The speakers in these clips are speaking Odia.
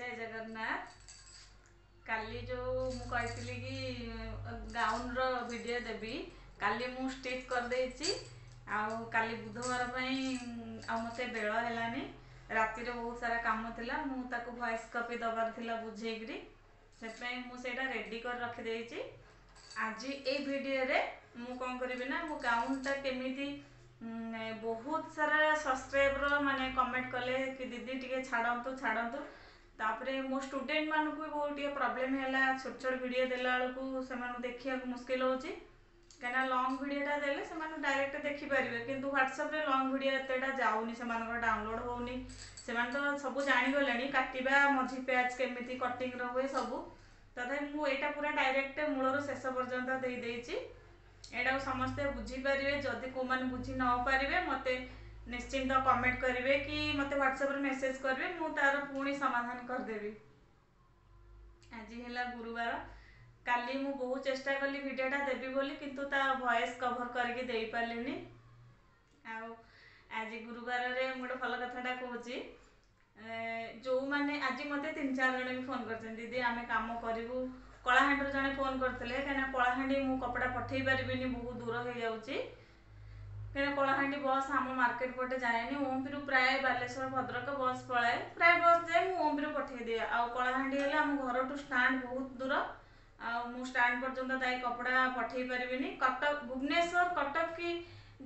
जय जगन्नाथ। काली जो मुझे कि गाउन रो वीडियो देवी काली मु स्टिच कर देछि आउ काली बुधवार मते बेल हेलानी राति रे बहुत सारा काम थिला मु ताको वॉइस कॉपी दबार थिला बुझेगिरी से मु सेटा रेडी कर रखि देछि। आज ए वीडियो रे मु कोन करबी ना मु गाउन ता केमिति बहुत सारा सब्सक्राइबर माने कमेंट कले कि दीदी टिके छाड़ंतु छाड़ंतु तापरे मो स्टूडेंट मानू को बहुत टिके प्रॉब्लम हैला छोट छोट वीडियो देला को समान देखिया मुश्किल होची कना लॉन्ग वीडियोटा देले समान डायरेक्ट देखि परिबे किंतु व्हाट्सएप रे लॉन्ग वीडियो एतेटा जाउनी समान को डाउनलोड होउनी समान तो सब जानि गलेनी काटिबा मझी पेज केमिति कटिंग रो होय सब तथा मु एटा पूरा डायरेक्ट मूलर शेष पर्यंत दे देछि एटा समस्त बुझी पारे जदि को मन बुझी न पारे मते निश्चिंत कमेंट करेंगे कि मते व्हाट्सएप रे मेसेज करेंगे मु तार पुणी समाधान कर देबी। आज है गुरुवार काली मु बहुत चेष्टा कली वीडियोटा देबी बोली किंतु ता वॉइस कवर करके दे पारलिनी आउ आज गुरुवार रे मोटे भल कथाटा कहूची जो माने आज मते 3-4 जण भी फोन करछन दीदी आमे काम करिवु कलाहांडी जने फोन करथिले कना कलाहांडी मु कपड़ा पठेई परिबिनी बहुत दूर हो जाउची कहीं कलाहांडी बस आम मार्केट पटे जाए ओमपुर प्राय बालेश्वर भद्रक बस पलाए प्राय बस जाए मुझे ओमपुर पठे दिए आउ कलाहांडी है आम घर टू स्टाण्ड बहुत दूर आउ स्टाण्ड पर्यंत दाई कपड़ा पठे पारिनी कटक भुवनेश्वर कटक की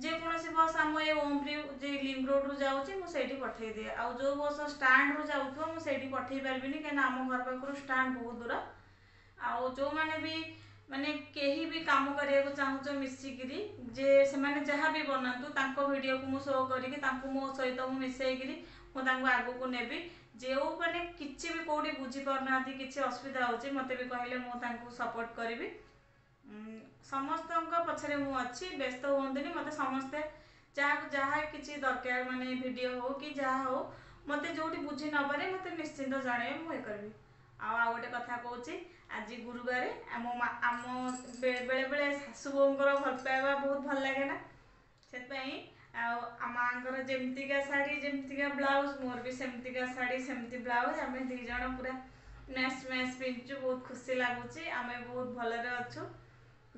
जेकोसी बस आम ये ओमपुर जे लिंक रोड रु जाऊँगी मुझे पठे दिए आउ जो बस स्टाण्ड रु जाऊँ मुझे पठे पारिनी कहीं आम घर पाखर स्टाण्ड बहुत दूर आउ जो मैंने भी माने केही भी काम करिया को चाहूच मिसिकिरी जे से माने जहाँ भी बनातु तांको वीडियो को मु शो करिकि तांको मो सहित मु मिसेइकिरी मु तांको आगु को नेबी जेउ माने किछि भी कोडी बुझी परनाती किछि असुविधा होची मते भी कहले मु तांको सपोर्ट करिवि समस्तଙ୍କ पछरे मु अछि व्यस्त होंदिनी मते समस्ते जहाँ किछि दरकार माने वीडियो हो कि जहाँ हो मते जोटी बुझी न पारे मते निश्चिंत जाने मु ए करबी आ गोटे कथा कहूँ आज गुरुवार आम बेले बेले शाशु बोर भल पाइबा बहुत भल लगे ना से माँर जमतीका शाढ़ी जमतीका ब्लाउज मोर भी सेमतीका शाढ़ी सेमती ब्लाउज आम दीज पूरा मैच मैच पिंधु बहुत खुशी लगुच आम बहुत भलरे अच्छु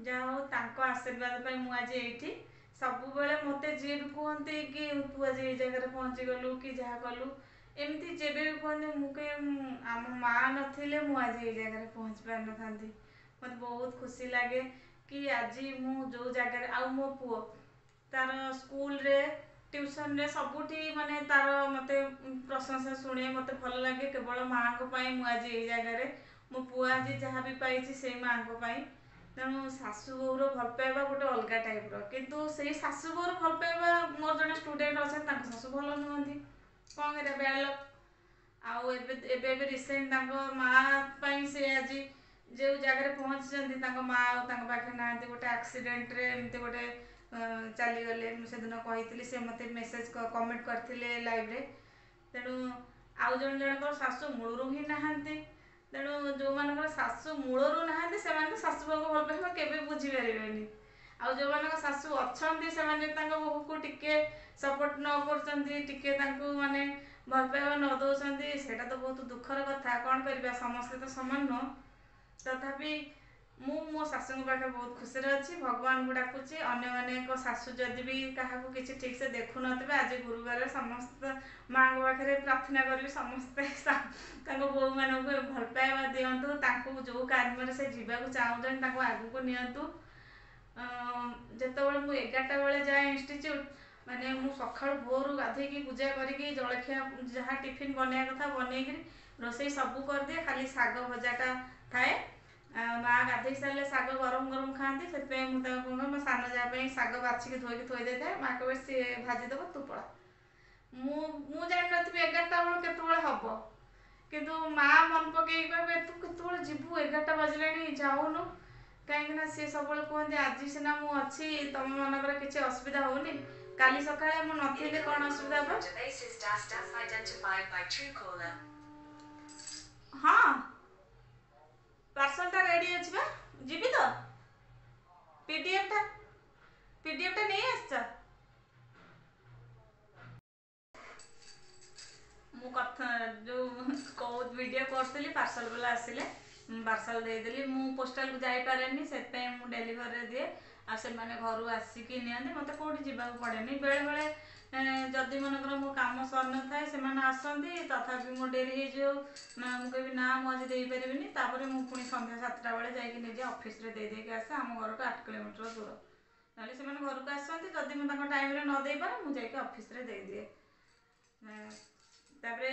जहाँ आशीर्वाद मुझे ये सब मत जी भी कहते कि तू आज ये जगह पहुँची गलु कि जहाँ कलु एमती जेबे भी कहते मुझे आम माँ नथिले मु आज ये जगह पहुँच पार न था मत बहुत खुशी लगे कि आज मु जो जगह आउ मो पुओ तार स्कूल रे ट्यूशन रे सबुठी माने तार मते प्रशंसा शुणे मते भल लगे केवल माँ को पाई मु आज ये जगह मो पुओ आज जहाँ भी पाई से माँ को पाई तेणु शाशु बोर भल पाइबा गोटे अलग टाइप किंतु से शाशु बोर भल पाइबा मोर जने स्टूडेंट अच्छा शाशु भल नुहति कौन कर बैड लक आउ एबे रिसेंट माँ से आज जो जगह पहुँची माँ पाखे ना गोटे एक्सीडेंट रे एमती गोटे चलीगले से दिन कही से मत मेसेज कमेंट करते लाइव रे तेणु आउ जन जन शाशु मूलरू ही नहांती तेणु जो मान शाशु मूलरू नहांती से शाशु को भल पाइबा केबे बुझी पारे आउ जो मान शाशु अच्छा से बहु को टिके सपोर्ट न कर माने भल पाइबा न दौरान से तो बहुत दुखर कथा कौन करवा समस्ते तो सामान नुह तथापि मो शाशु पाखे बहुत खुशी अच्छी भगवान को डाकुची अन्य माने शाशु जदि भी क्या किसी ठीक से देखु नथिबे आज गुरुवार समस्त माँ पाखे प्रार्थना करी समस्ते बो मान भल पाइबा दिंतु जो कार्य से जावाक चाहूँ आगू को नियंतु जितेबाला मुझे 11टा बेले जाए इंस्टीट्यूट माने मु सखा भोर गाधे पूजा करी जलखिया जहाँ टिफिन बनवा कथा बनईक रोसई सब कर दिए खाली शाग भजाटा थाए माँ गाधे सारे शाग गरम गरम खाती से मो सान जहाँ शाग बाछिकी धोईकी थोई दे था माँ कहे सी भाजीदेव तू पड़ा मु जानी नी 11टा बेलू केत हम किंतु माँ मन पकई कहे तू केत जीवु 11टा बाजिले जाऊनु कहीं सी सब कहते आज सीना मुझी तुम मनकर किसी असुविधा होनी काली सकाळे मु नथिले कौन असुविधा हाँ पार्सल रेडी अच्छी बा जीवी तो पीडीएफ टा नहीं आस ମୁଁ କଥା ଯେଉଁ ଭିଡ଼ିଓ କରୁଥିଲି ପାର୍ସଲ ବାଲା ଆସିଲେ ପାର୍ସଲ ଦେଇଦେଲି। ମୁଁ ପୋଷ୍ଟାଲକୁ ଯାଇପାରେନି, ସେଥିପାଇଁ ମୁଁ ଡେଲିଭରିରେ ଦିଏ। ଆଉ ସେମାନେ ଘରୁ ଆସିକି ନିଅନ୍ତି, ମୋତେ କେଉଁଠି ଯିବାକୁ ପଡ଼େନି। ବେଳେବେଳେ ଯଦି ମନେକର ମୋ କାମ ସରିନଥାଏ ସେମାନେ ଆସନ୍ତି, ତଥାପି ମୋ ଡେରି ହେଇଯିବ, ମୁଁ କହିବି ନା ମୁଁ ଆଜି ଦେଇପାରିବିନି। ତାପରେ ମୁଁ ପୁଣି ସନ୍ଧ୍ୟା 7ଟା ବେଳେ ଯାଇକି ନିଜେ ଅଫିସରେ ଦେଇଦେଇକି ଆସେ। ଆମ ଘରଠୁ 8 କିଲୋମିଟର ଦୂର। ନହେଲେ ସେମାନେ ଘରକୁ ଆସନ୍ତି, ଯଦି ମୁଁ ତାଙ୍କ ଟାଇମରେ ନ ଦେଇପାରେ ମୁଁ ଯାଇକି ଅଫିସରେ ଦେଇଦିଏ। ତାପରେ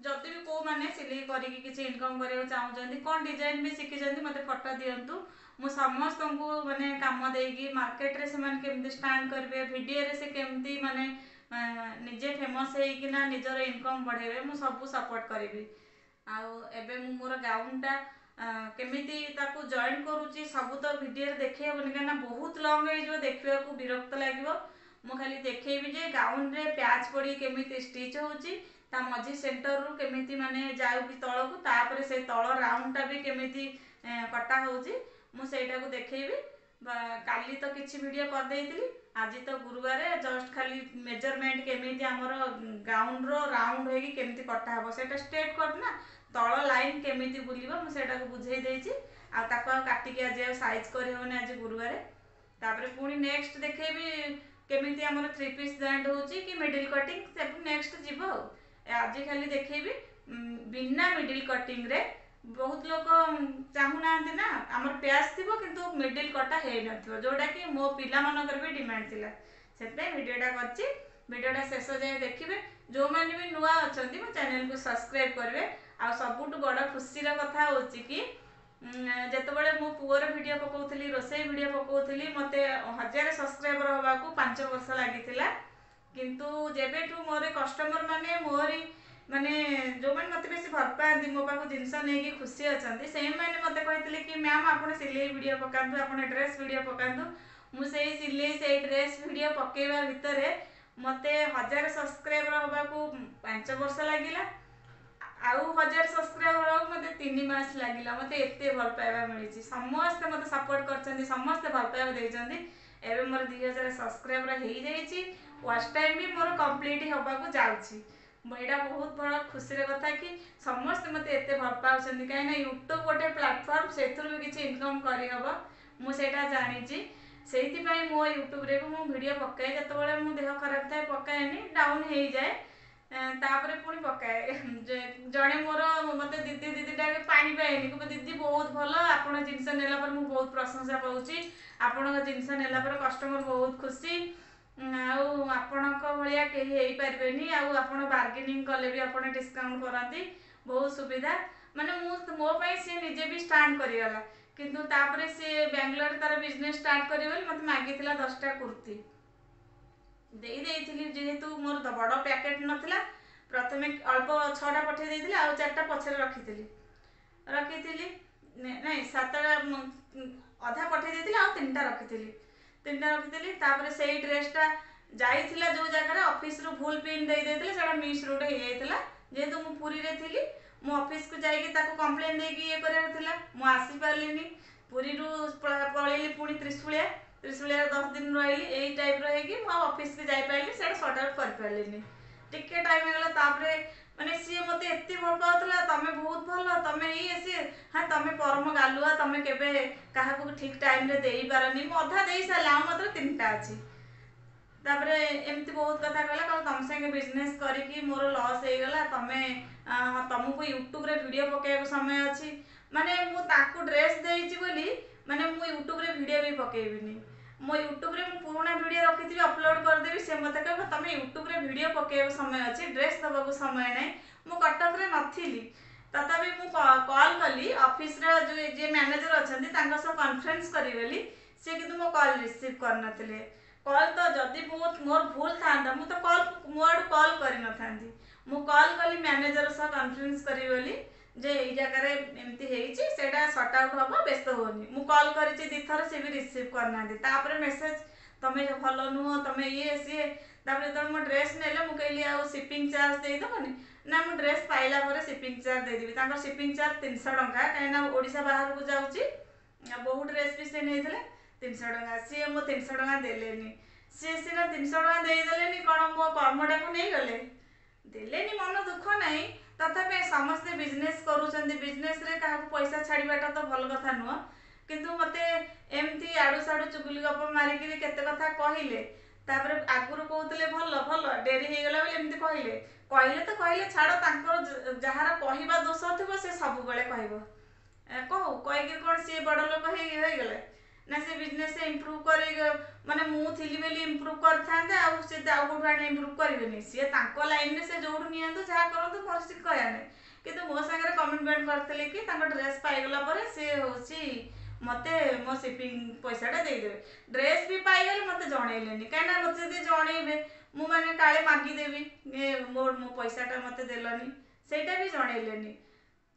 ଯଦି ବି କେଉଁମାନେ ସିଲେଇ କରିକି କିଛି ଇନକମ୍ କରିବାକୁ ଚାହୁଁଛନ୍ତି, କ'ଣ ଡିଜାଇନ୍ ବି ଶିଖିଛନ୍ତି, ମୋତେ ଫଟୋ ଦିଅନ୍ତୁ। ମୁଁ ସମସ୍ତଙ୍କୁ ମାନେ କାମ ଦେଇକି ମାର୍କେଟରେ ସେମାନେ କେମିତି ଷ୍ଟାଣ୍ଡ କରିବେ, ଭିଡ଼ିଓରେ ସେ କେମିତି ମାନେ ନିଜେ ଫେମସ୍ ହେଇକିନା ନିଜର ଇନକମ୍ ବଢ଼େଇବେ, ମୁଁ ସବୁ ସପୋର୍ଟ କରିବି। ଆଉ ଏବେ ମୁଁ ମୋର ଗାଉନଟା କେମିତି ତାକୁ ଜଏନ୍ କରୁଛି ସବୁ ତ ଭିଡ଼ିଓରେ ଦେଖେଇ ହେବନି, କାହିଁକିନା ବହୁତ ଲଙ୍ଗ୍ ହେଇଯିବ, ଦେଖିବାକୁ ବିରକ୍ତ ଲାଗିବ। ମୁଁ ଖାଲି ଦେଖେଇବି ଯେ ଗାଉନରେ ପ୍ୟାଚ୍ ପଡ଼ି କେମିତି ଷ୍ଟିଚ୍ ହେଉଛି, ତା ମଝି ସେଣ୍ଟରରୁ କେମିତି ମାନେ ଯାଉଛି ତଳକୁ, ତାପରେ ସେ ତଳ ରାଉଣ୍ଡଟା ବି କେମିତି କଟା ହେଉଛି, ମୁଁ ସେଇଟାକୁ ଦେଖେଇବି। କାଲି ତ କିଛି ଭିଡ଼ିଓ କରିଦେଇଥିଲି, ଆଜି ତ ଗୁରୁବାର, ଜଷ୍ଟ ଖାଲି ମେଜରମେଣ୍ଟ କେମିତି ଆମର ଗାଉନର ରାଉଣ୍ଡ ହେଇକି କେମିତି କଟା ହେବ, ସେଇଟା ଷ୍ଟ୍ରେଟ୍ କଟ୍ ନା, ତଳ ଲାଇନ୍ କେମିତି ବୁଲିବ ମୁଁ ସେଇଟାକୁ ବୁଝେଇ ଦେଇଛି। ଆଉ ତାକୁ ଆଉ କାଟିକି ଆଜି ଆଉ ସାଇଜ୍ କରିହେବନି, ଆଜି ଗୁରୁବାର। ତାପରେ ପୁଣି ନେକ୍ସଟ ଦେଖେଇବି କେମିତି ଆମର 3 ପିସ୍ ଜଏଣ୍ଟ ହେଉଛି କି ମିଡିଲ୍ କଟିଂ, ସବୁ ନେକ୍ସଟ ଯିବ। ଆଉ ଆଜି ଖାଲି ଦେଖେଇବି ବିନା ମିଡିଲ୍ କଟିଂରେ। ବହୁତ ଲୋକ ଚାହୁଁନାହାନ୍ତି ନା ଆମର ପ୍ୟାଚ୍ ଥିବ କିନ୍ତୁ ମିଡିଲ୍ କଟା ହେଇନଥିବ, ଯେଉଁଟାକି ମୋ ପିଲାମାନଙ୍କର ବି ଡିମାଣ୍ଡ ଥିଲା। ସେଥିପାଇଁ ଭିଡ଼ିଓଟା କରିଛି। ଭିଡ଼ିଓଟା ଶେଷ ଯାଏ ଦେଖିବେ। ଯେଉଁମାନେ ବି ନୂଆ ଅଛନ୍ତି ମୋ ଚ୍ୟାନେଲକୁ ସବସ୍କ୍ରାଇବ୍ କରିବେ। ଆଉ ସବୁଠୁ ବଡ଼ ଖୁସିର କଥା ହେଉଛି କି ଯେତେବେଳେ ମୋ ପୁଅର ଭିଡ଼ିଓ ପକାଉଥିଲି, ରୋଷେଇ ଭିଡ଼ିଓ ପକାଉଥିଲି, ମୋତେ 1000 ସବସ୍କ୍ରାଇବର ହେବାକୁ 5 ବର୍ଷ ଲାଗିଥିଲା। କିନ୍ତୁ ଯେବେଠୁ ମୋର କଷ୍ଟମର ମାନେ ମୋରି ମାନେ ଯେଉଁମାନେ ମୋତେ ବେଶୀ ଭଲ ପାଆନ୍ତି, ମୋ ପାଖକୁ ଜିନିଷ ନେଇକି ଖୁସି ଅଛନ୍ତି, ସେଇମାନେ ମୋତେ କହିଥିଲେ କି ମ୍ୟାମ୍ ଆପଣ ସିଲେଇ ଭିଡ଼ିଓ ପକାନ୍ତୁ, ଆପଣ ଡ୍ରେସ୍ ଭିଡ଼ିଓ ପକାନ୍ତୁ। ମୁଁ ସେଇ ସିଲେଇ ସେଇ ଡ୍ରେସ୍ ଭିଡ଼ିଓ ପକାଇବା ଭିତରେ ମୋତେ 1000 ସବସ୍କ୍ରାଇବର ହେବାକୁ 5 ବର୍ଷ ଲାଗିଲା। ଆଉ 1000 ସବସ୍କ୍ରାଇବର ହେବାକୁ ମୋତେ 3 ମାସ ଲାଗିଲା। ମୋତେ ଏତେ ଭଲ ପାଇବା ମିଳିଛି, ସମସ୍ତେ ମୋତେ ସପୋର୍ଟ କରିଛନ୍ତି, ସମସ୍ତେ ଭଲ ପାଇବା ଦେଇଛନ୍ତି। ଏବେ ମୋର 2000 ସବସ୍କ୍ରାଇବର ହେଇଯାଇଛି। ୱାଚ୍ ଟାଇମ୍ ବି ମୋର କମ୍ପ୍ଲିଟ୍ ହେବାକୁ ଯାଉଛି। ଏଇଟା ବହୁତ ବଡ଼ ଖୁସିର କଥା କି ସମସ୍ତେ ମୋତେ ଏତେ ଭଲ ପାଉଛନ୍ତି, କାହିଁକିନା ୟୁଟ୍ୟୁବ୍ ଗୋଟେ ପ୍ଲାଟଫର୍ମ, ସେଥିରୁ ବି କିଛି ଇନକମ୍ କରିହେବ, ମୁଁ ସେଇଟା ଜାଣିଛି। ସେଇଥିପାଇଁ ମୋ ୟୁଟ୍ୟୁବରେ ବି ମୁଁ ଭିଡ଼ିଓ ପକାଏ। ଯେତେବେଳେ ମୋ ଦେହ ଖରାପ ଥାଏ ପକାଏନି, ଡାଉନ୍ ହେଇଯାଏ, ତାପରେ ପୁଣି ପକାଏ। ଜଣେ ମୋର ମୋତେ ଦିଦି ଡାକେ ପାଣି ପାଏନି, କହିବ ଦିଦି ବହୁତ ଭଲ, ଆପଣ ଜିନିଷ ନେଲା ପରେ ମୁଁ ବହୁତ ପ୍ରଶଂସା ପାଉଛି, ଆପଣଙ୍କ ଜିନିଷ ନେଲା ପରେ କଷ୍ଟମର ବହୁତ ଖୁସି, ଆଉ ଆପଣଙ୍କ ଭଳିଆ କେହି ହେଇପାରିବେନି, ଆଉ ଆପଣ ବାର୍ଗେନିଂ କଲେ ବି ଆପଣ ଡିସକାଉଣ୍ଟ କରନ୍ତି, ବହୁତ ସୁବିଧା। ମାନେ ମୋ ପାଇଁ ସିଏ ନିଜେ ବି ଷ୍ଟାଣ୍ଡ କରିଗଲା। କିନ୍ତୁ ତାପରେ ସିଏ ବାଙ୍ଗାଲୋରରେ ତାର ବିଜନେସ୍ ଷ୍ଟାର୍ଟ କରିବ ବୋଲି ମୋତେ ମାଗିଥିଲା 10ଟା କୁର୍ତ୍ତୀ, ଦେଇଥିଲି। ଯେହେତୁ ମୋର ବଡ଼ ପ୍ୟାକେଟ୍ ନଥିଲା, ପ୍ରଥମେ ଅଳ୍ପ 6ଟା ପଠେଇ ଦେଇଥିଲି, ଆଉ 4ଟା ପଛରେ ରଖିଥିଲି। ନାଇଁ 7ଟା ଅଧା ପଠେଇ ଦେଇଥିଲି, ଆଉ 3ଟା ରଖିଥିଲି। ତାପରେ ସେଇ ଡ୍ରେସ୍ଟା ଯାଇଥିଲା ଯେଉଁ ଜାଗାରେ ଅଫିସରୁ ଭୁଲ ପିନ୍ ଦେଇଥିଲେ, ସେଇଟା ମିସ୍ ରୁଟ୍ ହେଇଯାଇଥିଲା। ଯେହେତୁ ମୁଁ ପୁରୀରେ ଥିଲି, ମୁଁ ଅଫିସକୁ ଯାଇକି ତାକୁ କମ୍ପ୍ଲେନ୍ ଦେଇକି ଇଏ କରିବାର ଥିଲା, ମୁଁ ଆସିପାରିଲିନି। ପୁରୀରୁ ପଳେଇଲି ପୁଣି ତ୍ରିଶୂଳିଆ 10 ଦିନ ରହିଲି। ଏଇ ଟାଇପ୍ର ହେଇକି ମୁଁ ଆଉ ଅଫିସକୁ ଯାଇପାରିଲିନି, ସେଇଟା ସର୍ଟ ଆଉଟ୍ କରିପାରିଲିନି, ଟିକେ ଟାଇମ୍ ହେଇଗଲା। ତାପରେ ମାନେ ସିଏ ମୋତେ ଏତେ ଭଲ ପାଉଥିଲା, ତମେ ବହୁତ ଭଲ, ତମେ ଇଏ ସିଏ, ହଁ ତମେ ପରମ ଗାଲୁଆ, ତମେ କେବେ କାହାକୁ ଠିକ୍ ଟାଇମ୍ରେ ଦେଇପାରନି, ମୁଁ ଅଧା ଦେଇସାରିଲା, ଆଉ ମାତ୍ର 3ଟା ଅଛି। ତାପରେ ଏମିତି ବହୁତ କଥା କହିଲା, ତମ ସାଙ୍ଗେ ବିଜନେସ୍ କରିକି ମୋର ଲସ୍ ହେଇଗଲା, ତମକୁ ୟୁଟ୍ୟୁବରେ ଭିଡ଼ିଓ ପକାଇବାକୁ ସମୟ ଅଛି। ମାନେ ମୁଁ ତାକୁ ଡ୍ରେସ୍ ଦେଇଛି ବୋଲି ମାନେ ମୁଁ ୟୁଟ୍ୟୁବରେ ଭିଡ଼ିଓ ବି ପକାଇବିନି। ମୋ ୟୁଟ୍ୟୁବରେ ମୁଁ ପୁରୁଣା ଭିଡ଼ିଓ ରଖିଥିବି, ଅପଲୋଡ଼ କରିଦେବି। ସେ ମୋତେ କହିବ ତମେ ୟୁଟ୍ୟୁବରେ ଭିଡ଼ିଓ ପକାଇବାକୁ ସମୟ ଅଛି, ଡ୍ରେସ୍ ଦେବାକୁ ସମୟ ନାହିଁ। ମୁଁ କଟକରେ ନଥିଲି, ତଥାପି ମୁଁ କଲ୍ କଲି ଅଫିସର ଯିଏ ମ୍ୟାନେଜର ଅଛନ୍ତି, ତାଙ୍କ ସହ କନଫରେନ୍ସ କରିବି ବୋଲି, ସେ କିନ୍ତୁ ମୋ କଲ୍ ରିସିଭ୍ କରିନଥିଲେ। କଲ୍ ତ ଯଦି ମୋର ଭୁଲ ଥାନ୍ତା, ମୁଁ ତ ମୋ ଆଡ଼ୁ କଲ୍ କରିନଥାନ୍ତି। ମୁଁ କଲ୍ କଲି ମ୍ୟାନେଜର ସହ କନଫରେନ୍ସ କରିବି ବୋଲି, ଯେ ଏଇ ଜାଗାରେ ଏମିତି ହେଇଛି, ସେଇଟା ସର୍ଟ ଆଉଟ୍ ହେବ, ବ୍ୟସ୍ତ ହୁଅନି। ମୁଁ କଲ୍ କରିଛି 2 ଥର, ସେ ବି ରିସିଭ୍ କରିନାହାନ୍ତି। ତାପରେ ମେସେଜ ତମେ ଭଲ ନୁହଁ, ତମେ ଇଏ ସିଏ। ତାପରେ ଯେତେବେଳେ ମୋ ଡ୍ରେସ୍ ନେଲେ, ମୁଁ କହିଲି ଆଉ ସିପିଂ ଚାର୍ଜ ଦେଇଦେବନି ନା, ମୁଁ ଡ୍ରେସ୍ ପାଇଲା ପରେ ସିପିଂ ଚାର୍ଜ ଦେଇଦେବି। ତାଙ୍କର ସିପିଂ ଚାର୍ଜ 300 ଟଙ୍କା, କାହିଁକିନା ଓଡ଼ିଶା ବାହାରକୁ ଯାଉଛି। ବହୁ ଡ୍ରେସ୍ ବି ସେ ନେଇଥିଲେ, 300 ଟଙ୍କା। ସିଏ ମୋ 300 ଟଙ୍କା ଦେଲେନି। ସିଏ ସିନା 300 ଟଙ୍କା ଦେଇଦେଲେନି, କ'ଣ ମୋ କର୍ମଟାକୁ ନେଇଗଲେ? ଦେଲେନି, ମନ ଦୁଃଖ नहीं तथापि समस्ते बिजनेस करूछंती बिजनेस रे काहा पैसा छाड़ीबाटा तो भल कथा नुह किंतु मते एमती आडू साडू चुगली गप मारिकी केते कथा कहिले तापर आगुरु कहतले भल भल डेरी हे गेला बेले एमती कहिले कहले तो कहले छाड़ तांकर जहार कहिबा दोष थिबो से सब बेले कहबो कहू कहीकि कौन सी बड़ लोक हो गले ना से बिजनेस इम्प्रूव कर माने मु थिली बेली इम्प्रूव करथांते आ से आउ कोठु आने इम्प्रूव करिवेनी से तांको लाइन में से जोडु नियंतु जहा करंतु मोर से कहया नै किंतु मो संगे कमिटमेंट करथले कि तांको ड्रेस पाई गला परे से होची मते मो शिपिंग पैसाटा दे देबे ड्रेस भी पाई गले मते जणैलेनी काना मते जदी जणैबे मु माने काले मागी देबी मोर मो पैसाटा मते देलनी सेटा भी जणैलेनी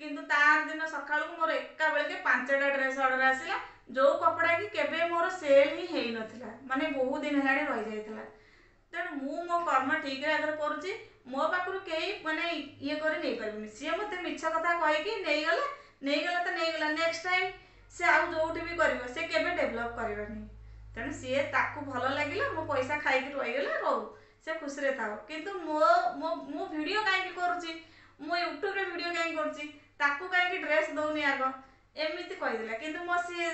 किंतु तार दिन सकाळ मोर एका बेले के 5टा ड्रेस ऑर्डर आसिला जो कपड़ा कि केबे मोर सेल ही हेई नथिला माने बहुत दिन हेलाडी रहि जायतिला तेणु मु मो कर्म ठीक रे अगर करूची मो पाखरु केही माने ये करी नै परबिनी से मते मिछ कथा कहि कि नै गला तो नै गला नेक्स्ट टाइम से आउ जोठी भी करिवो से केबे डेवलप करबनी तेणु से ताकू भल लागिला मो पैसा खाइ कि रहि गेला रहू से खुश रे थाओ किंतु मो मो मो वीडियो काहे कि करूची मो यूट्यूब रे वीडियो काहे करूची ताकू काहे कि ड्रेस दउनी आगो एमिति कहिदिला किंतु मो सी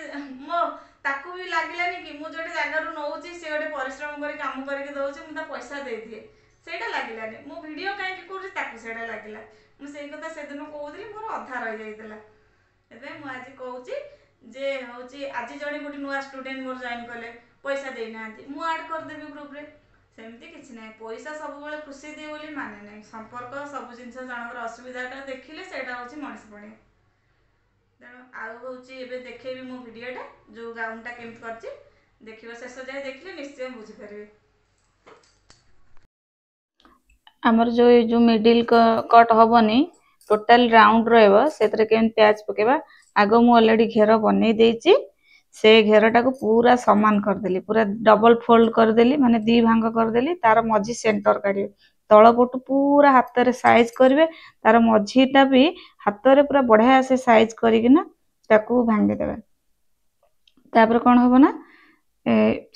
मो ताकू भी लागिलानी कि मु जोटे जागारु नउची से गोटे परिश्रम करी काम करी दउची मु ता पैसा दे दिए सेटा लागिलानी मो वीडियो काहे कि करूची ताकू सेटा लागिला मु सेई कथा से दिन कहउदिली मोर अधा रहि जाइतला एबे मु आज कहउची जे होची आज जणी गोटे नुवा स्टूडेंट मोर जॉइन कले पैसा देई नांती मु ऐड कर देबी ग्रुप रे सेमती किछि नै पैसा सब बेले खुशी दिए बोली माने नै संपर्क सब जिंस जनकर असुविधाटा देखिले सेटा होची मଣିଷ पड़े तेणु आउ होची एबे देखेबी मो वीडियोटा जो गाउनटा केमत करची देखिबो शेष जाय देखिले निश्चय बुझी परबे हमर जो मिडिल कट हबनी टोटल राउंड रहबो सेतरे केन प्याज पकेबा आगो मु ऑलरेडी घेर बनै देछि से घेरटा को पूरा समान कर देली पूरा डबल फोल्ड कर देली माने दी भांग कर देली तार मझी सेंटर काढिबे तळ पटु पूरा हाथ रे साइज करबे तार मझीटा भी हाथ रे पूरा बढ़िया से साइज करिकिना ताकू भांगे देबे तापर कोन होबो ना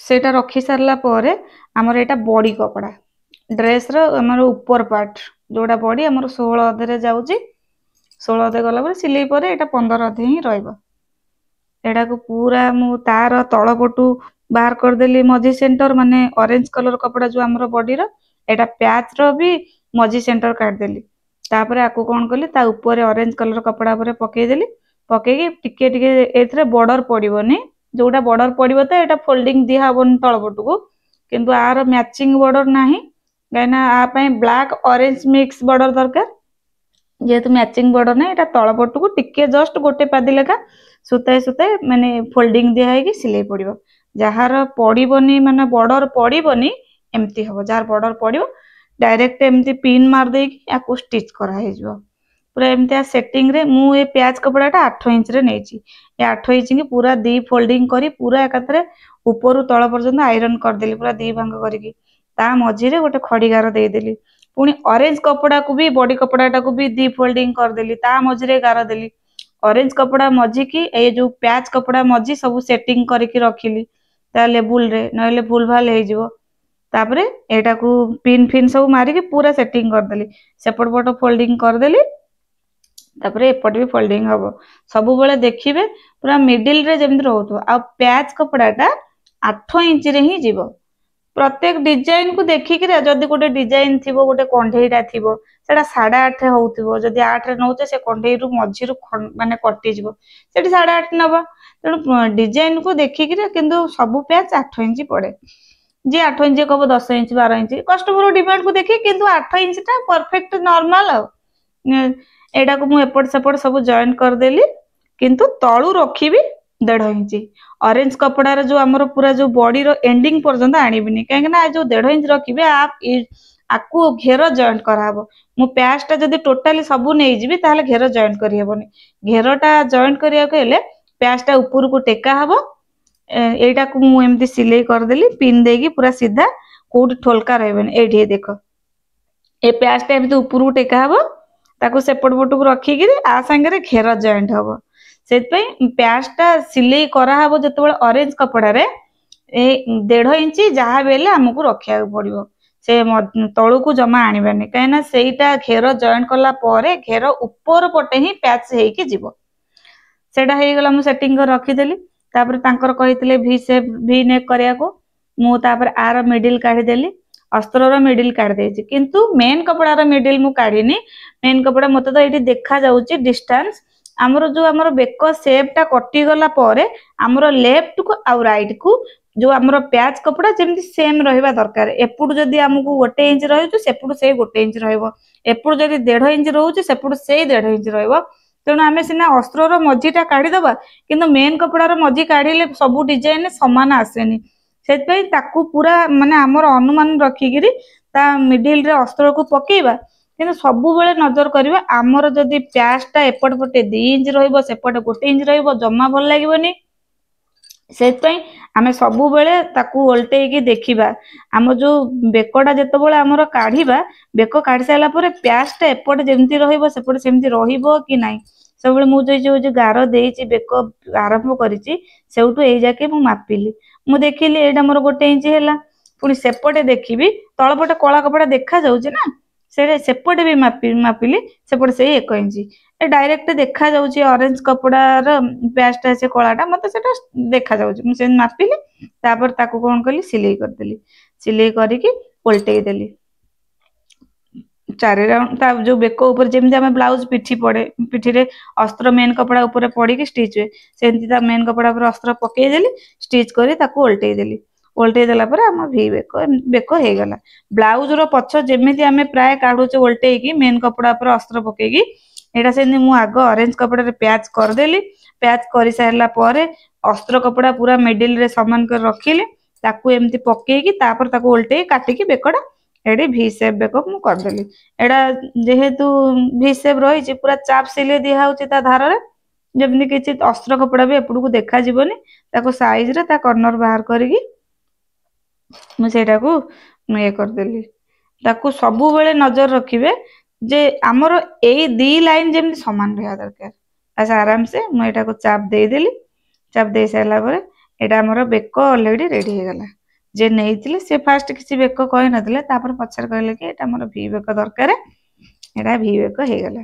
सेटा रखी सारला परे हमर एटा बॉडी कपड़ा ड्रेस रो हमर ऊपर पार्ट जोडा बॉडी हमर 16 अधे रे जाउची 16 अधे गला पर सिलाई परे एटा 15 अधे ही रहइबो एटा को पूरा मु तार तळ पटु बाहर कर देली मझी सेंटर माने ऑरेंज कलर कपड़ा जो हमर बॉडी रो एटा प्याच रो भी मझी सेंटर काट देली तापर आकु कोन करली ता ऊपर ऑरेंज कलर कपड़ा पर पके देली पके के टिके टिके एथरे बॉर्डर पडिबोनी जोटा बॉर्डर पडिबो त एटा फोल्डिंग दिया हबन तळ पटु को किंतु आर मैचिंग बॉर्डर नाही गायना आ पई ब्लैक ऑरेंज मिक्स बॉर्डर दरकार जेतु मैचिंग बॉर्डर ना एटा तळ पटु को टिके जस्ट गोटे पादी लेखा सुताए सुताए माने फोल्डिंग दिया है कि सिलाई पड़िबो जहार पड़िबोनी माने बॉर्डर पड़िबोनी एमती हबो जार बॉर्डर पड़िबो डायरेक्ट एमती पिन मार दे कि आकु स्टिच करा हे जबो पूरा एमती सेटिंग रे मु ए प्याज कपड़ाटा 8 इंच रे नेची ए 8 इंच की पूरा दी फोल्डिंग करी पूरा एकातरे ऊपर तळ पर्यंत आयरन कर देली पूरा दी भांग करिकी ता मझी रे गोटे खड़ीगार दे देली पुनी ऑरेंज कपड़ा को भी बॉडी कपड़ाटा को भी दी फोल्डिंग कर देली ता मझी रे गार देली ऑरेंज कपड़ा मझी की ए जो प्याज कपड़ा मझी सब सेटिंग करके रखिली ता लेबुल रे नले भूल भाल हे जिवो तापरे एटा को पिन फिन सब मारी के पूरा सेटिंग कर देली सेपट पट फोल्डिंग कर देली तापरे एपट भी फोल्डिंग हबो सब बेले देखिबे पूरा मिडिल रे जेमति रहतो आ प्याज कपड़ाटा 8 इंच रे ही जिवो प्रत्येक डिजाइन को देखिक जदि गोटे डिजाइन थी गोटे कंढईटा थी सेटा 8.5 होउथिबो जदि 8 रे नौचे से कंढई रु मझी रु माने कटि जिवो सेठी 8.5 नबा तेणु डिजाइन को देखिक किंतु सब प्याज 8 इंच पड़े जे 8 इंच कब 10 इंच 12 इंच कस्टमर डिमांड को देखि किंतु 8 इंच टा परफेक्ट नॉर्मल एटा को मु एपट सेपट सब जॉइन कर देली किंतु तळु रखिबी 1.5 इंच ऑरेंज कपड़ा रे जो हमर पूरा जो बॉडी रो एंडिंग पर्यंत आनिबिनी काहे ना जो 1.5 इंच रखिबे आप आकु घेर जॉइंट कराबो मु प्याजटा जदि टोटली सब नै जिबी ताले घेर जॉइंट करि हेबोनी घेरटा जॉइंट करिया केले प्याजटा ऊपर को टेका हबो एटा को मु एमती सिलाई कर देली पिन देगी पूरा सीधा कोड ठोलका रहबेनी एठी देखो ए प्याजटा एमती ऊपर को टेका हबो ताको सेपट पट को रखी कि आ संगे घेर जॉइंट हबो सेतपई प्याजटा सिलाई करा हबो जतबेले ऑरेंज कपड़ा रे ए 1.5 इंच जहा बेले हमकु रखिया पड़िबो ସେ ତଳକୁ ଜମା ଆଣିବାନି, କାହିଁକିନା ସେଇଟା ଘେର ଜଏଣ୍ଟ କଲା ପରେ ଘେର ଉପର ପଟେ ହିଁ ପ୍ୟାଚ୍ ହେଇକି ଯିବ। ସେଇଟା ହେଇଗଲା, ମୁଁ ସେଟିଂ କରି ରଖିଦେଲି। ତାପରେ ତାଙ୍କର କହିଥିଲେ ଭି ନେକ୍ କରିବାକୁ, ମୁଁ ତାପରେ ଆର ମିଡିଲ କାଢିଦେଲି, ଅସ୍ତ୍ରର ମିଡିଲ କାଢି ଦେଇଛି, କିନ୍ତୁ ମେନ୍ କପଡାର ମିଡିଲ ମୁଁ କାଢିନି। ମେନ୍ କପଡା ମତେ ତ ଏଇଠି ଦେଖା ଯାଉଛି ଡିଷ୍ଟାନ୍ସ, ଆମର ବେକ ସେପ୍ ଟା କଟିଗଲା ପରେ ଆମର ଲେଫ୍ଟ କୁ ଆଉ ରାଇଟ୍ କୁ ଯୋଉ ଆମର ପ୍ୟାଚ୍ କପଡା ଯେମିତି ସେମ୍ ରହିବା ଦରକାର। ଏପଟୁ ଯଦି ଆମକୁ 1 ଇଞ୍ଚ ରହୁଛି ସେପଟୁ ସେଇ 1 ଇଞ୍ଚ ରହିବ, ଏପଟୁ ଯଦି 1.5 ଇଞ୍ଚ ରହୁଛି ସେପଟୁ ସେଇ 1.5 ଇଞ୍ଚ ରହିବ। ତେଣୁ ଆମେ ସିନା ଅସ୍ତ୍ରର ମଝିଟା କାଢିଦବା, କିନ୍ତୁ ମେନ୍ କପଡାର ମଝି କାଢିଲେ ସବୁ ଡିଜାଇନ ସମାନ ଆସେନି। ସେଥିପାଇଁ ତାକୁ ପୁରା ମାନେ ଆମର ଅନୁମାନ ରଖିକିରି ତା ମିଡିଲ ରେ ଅସ୍ତ୍ରକୁ ପକେଇବା। କିନ୍ତୁ ସବୁବେଳେ ନଜର କରିବା, ଆମର ଯଦି ପ୍ୟାଚ୍ ଟା ଏପଟ ପଟେ 2 ଇଞ୍ଚ ରହିବ, ସେପଟେ 1 ଇଞ୍ଚ ରହିବ, ଜମା ଭଲ ଲାଗିବନି। ସେଥିପାଇଁ ଆମେ ସବୁବେଳେ ତାକୁ ଓଲଟେଇକି ଦେଖିବା। ଆମ ଯୋଉ ବେକଟା ଯେତେବେଳେ ଆମର କାଢିବା, ବେକ କାଢି ସାରିଲା ପରେ ପ୍ୟାଚ୍ ଟା ଏପଟେ ଯେମିତି ରହିବ ସେପଟେ ସେମିତି ରହିବ କି ନାହିଁ। ସବୁବେଳେ ମୁଁ ଯୋଉ ଗାର ଦେଇଛି ବେକ ଆରମ୍ଭ କରିଛି ସେଇଠୁ ଏଇ ଯାକେ ମୁଁ ମାପିଲି, ମୁଁ ଦେଖିଲି ଏଇଟା ମୋର 1 ଇଞ୍ଚ ହେଲା। ପୁଣି ସେପଟେ ଦେଖିବି, ତଳପଟେ କଳା କପଡା ଦେଖା ଯାଉଛି ନା, ସେପଟେ ବି ମାପିଲି, ସେପଟେ ସେଇ 1 ଇଞ୍ଚ। ଡାଇରେକ୍ଟ ଦେଖା ଯାଉଛି ଅରେଞ୍ଜ କପଡାର ପ୍ୟାଚ୍ ଟା, ସେ କଳାଟା ମତେ ସେଟା ଦେଖା ଯାଉଛି, ମୁଁ ସେମିତି ମାପିଲି। ତାପରେ ତାକୁ କଣ କଲି, ସିଲେଇ କରିଦେଲି। ସିଲେଇ କରିକି ଓଲଟେଇ ଦେଲି 4 ରାଉଣ୍ଡ। ତା ଯୋଉ ବେକ ଉପରେ ଯେମିତି ଆମେ ବ୍ଲାଉଜ ପିଠି ପଡେ, ପିଠିରେ ଅସ୍ତ୍ର ମେନ୍ କପଡା ଉପରେ ପଡିକି ଷ୍ଟିଚ୍ ହୁଏ, ସେମିତି ତା ମେନ୍ କପଡା ଉପରେ ଅସ୍ତ୍ର ପକେଇଦେଲି, ଷ୍ଟିଚ୍ କରି ତାକୁ ଓଲଟେଇ ଦେଲି। ଓଲଟେଇ ଦେଲା ପରେ ଆମ ଭି ବେକ ହେଇଗଲା। ବ୍ଲାଉଜ ର ପଛ ଯେମିତି ଆମେ ପ୍ରାୟ କାଢୁଛେ ଓଲଟେଇକି ମେନ୍ କପଡା ଉପରେ ଅସ୍ତ୍ର ପକେଇକି, ଏଇଟା ସେମିତି ମୁଁ ଆଗ ଅରେଞ୍ଜ କପଡାରେ ପ୍ୟାଚ୍ କରିଦେଲି। ପ୍ୟାଚ୍ କରିସାରିଲା ପରେ ଅସ୍ତ୍ର କପଡା ପୁରା ମିଡିଲ ରେ ସମାନ କରି ରଖିଲି, ତାକୁ ଏମିତି ପକେଇକି ତାପରେ ତାକୁ ଓଲଟେଇ କାଟିକି ବେକଟା ଏଠି ଭି ସେପ୍ ବେକ ମୁଁ କରିଦେଲି। ଏଇଟା ଯେହେତୁ ଭି ସେପ୍ ରହିଛି, ପୁରା ଚାପ୍ ସିଲେଇ ଦିଆ ହଉଛି ତା ଧାରରେ, ଯେମିତି କିଛି ଅସ୍ତ୍ର କପଡା ବି ଏପଟକୁ ଦେଖାଯିବନି। ତାକୁ ସାଇଜ ରେ ତା କର୍ଣ୍ଣର ବାହାର କରିକି ମୁଁ ସେଇଟାକୁ ଇଏ କରିଦେଲି। ତାକୁ ସବୁବେଳେ ନଜର ରଖିବେ ଯେ ଆମର ଏଇ 2 ଲାଇନ ଯେମିତି ସମାନ ରହିବା ଦରକାର। ଆରାମସେ ମୁଁ ଏଇଟାକୁ ଚାପ ଦେଇଦେଲି। ଚାପ ଦେଇ ସାରିଲା ପରେ ଏଇଟା ଆମର ବେକ ଅଲରେଡି ରେଡି ହେଇଗଲା। ଯେ ନେଇଥିଲେ ସେ ଫାଷ୍ଟ କିଛି ବେକ କହିନଥିଲେ, ତାପରେ ପଛରେ କହିଲେ କି ଏଇଟା ଆମର ଭି ବେକ ଦରକାର, ଏଇଟା ଭି ବେକ ହେଇଗଲା।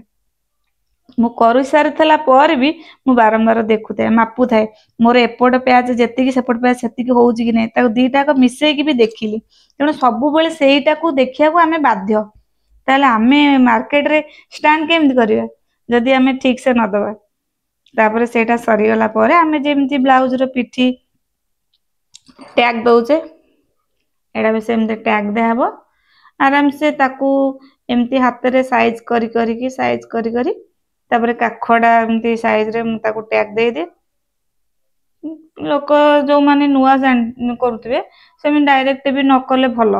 ମୁଁ କରିସାରିଥିଲା ପରେ ବି ମୁଁ ବାରମ୍ବାର ଦେଖୁଥାଏ, ମାପୁଥାଏ, ମୋର ଏପଟ ପ୍ୟାଚ୍ ଯେତିକି ସେପଟ ପ୍ୟାଚ୍ ସେତିକି ହଉଛି କି ନାହିଁ, ତାକୁ ଦିଟାକ ମିଶେଇକି ବି ଦେଖିଲି। ତେଣୁ ସବୁବେଳେ ସେଇଟାକୁ ଦେଖିବାକୁ ଆମେ ବାଧ୍ୟ। ତାହେଲେ ଆମେ ମାର୍କେଟରେ ଷ୍ଟାଣ୍ଡ କେମିତି କରିବା ଯଦି ଆମେ ଠିକ ସେ ନଦବା। ତାପରେ ସେଇଟା ସରିଗଲା ପରେ ଆମେ ଯେମିତି ବ୍ଲାଉଜର ପିଠି ଟ୍ୟାଗ ଦଉଛେ, ଏଇଟା ବି ସେମିତି ଟ୍ୟାଗ ଦିଆହବ। ଆରାମସେ ତାକୁ ଏମିତି ହାତରେ ସାଇଜ କରିକି ତାପରେ କାଖଟା ଏମିତି ସାଇଜ ରେ ମୁଁ ତାକୁ ଟ୍ୟାଗ ଦେଇଦିଏ। ଲୋକ ଯୋଉମାନେ ନୂଆ କରୁଥିବେ ସେମିତି ଡାଇରେକ୍ଟ ବି ନ କଲେ ଭଲ,